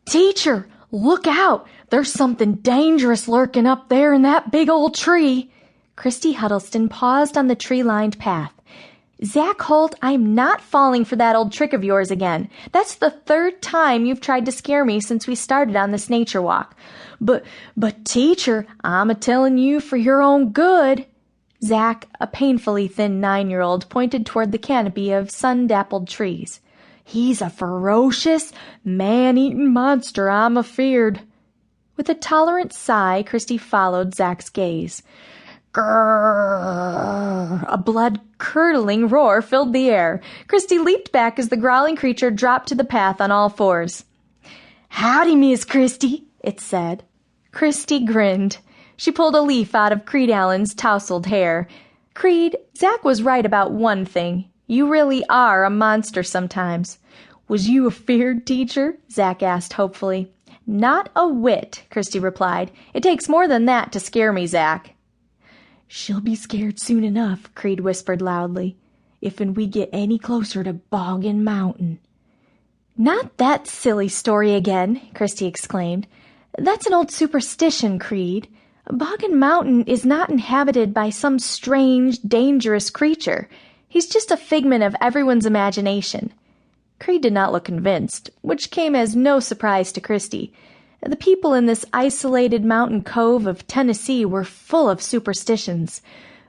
Teacher, look out! There's something dangerous lurking up there in that big old tree. Christy Huddleston paused on the tree-lined path. Zach Holt, I'm not falling for that old trick of yours again. That's the third time you've tried to scare me since we started on this nature walk. But teacher, I'm a-telling you for your own good. Zach, a painfully thin 9-year-old, pointed toward the canopy of sun-dappled trees. He's a ferocious, man-eating monster, I'm afeared. With a tolerant sigh, Christy followed Zach's gaze. Grrr! A blood-curdling roar filled the air. Christy leaped back as the growling creature dropped to the path on all fours. Howdy, Miss Christy, it said. Christy grinned. She pulled a leaf out of Creed Allen's tousled hair. Creed, Zach was right about one thing. You really are a monster sometimes. Was you afeared, teacher? Zach asked hopefully. Not a whit, Christy replied. It takes more than that to scare me, Zach. She'll be scared soon enough, Creed whispered loudly, if'n we get any closer to Boggin Mountain. Not that silly story again, Christy exclaimed. That's an old superstition, Creed. Boggin Mountain is not inhabited by some strange, dangerous creature. He's just a figment of everyone's imagination. Creed did not look convinced, which came as no surprise to Christy. The people in this isolated mountain cove of Tennessee were full of superstitions.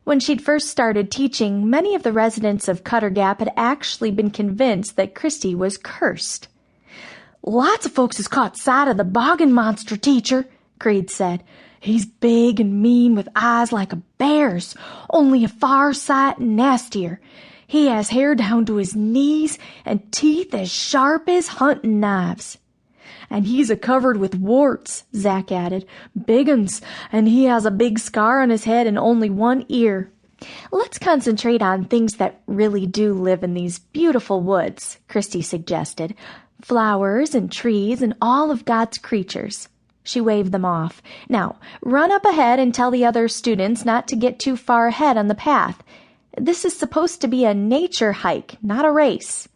When she'd first started teaching, many of the residents of Cutter Gap had actually been convinced that Christy was cursed. Lots of folks has caught sight of the Boggin monster, teacher, Creed said. He's big and mean with eyes like a bear's, only a far sight nastier. He has hair down to his knees and teeth as sharp as hunting knives. And he's a-covered with warts, Zach added. Big uns, and he has a big scar on his head and only one ear. Let's concentrate on things that really do live in these beautiful woods, Christy suggested. Flowers and trees and all of God's creatures. She waved them off. Now, run up ahead and tell the other students not to get too far ahead on the path. This is supposed to be a nature hike, not a race.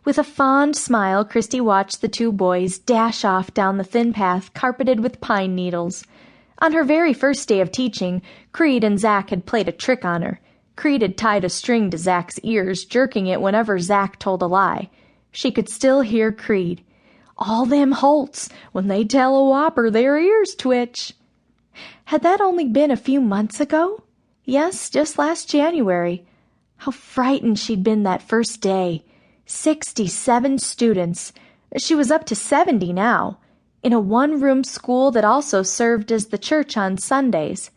With a fond smile, Christy watched the two boys dash off down the thin path carpeted with pine needles. On her very first day of teaching, Creed and Zach had played a trick on her. Creed had tied a string to Zach's ears, jerking it whenever Zach told a lie. She could still hear Creed. All them Holts, when they tell a whopper, their ears twitch. Had that only been a few months ago? Yes, just last January. How frightened she'd been that first day. 67 students. She was up to 70 now, in a one-room school that also served as the church on Sundays.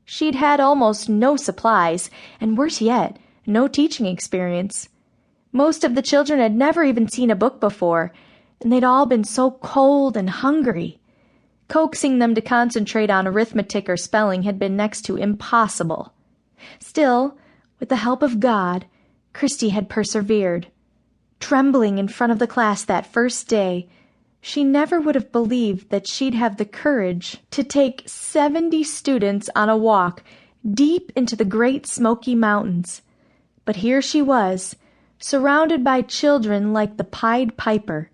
She'd had almost no supplies, and worse yet, no teaching experience. Most of the children had never even seen a book before, and they'd all been so cold and hungry. Coaxing them to concentrate on arithmetic or spelling had been next to impossible. Still, with the help of God, Christy had persevered. Trembling in front of the class that first day, she never would have believed that she'd have the courage to take 70 students on a walk deep into the Great Smoky Mountains. But here she was, surrounded by children like the Pied Piper,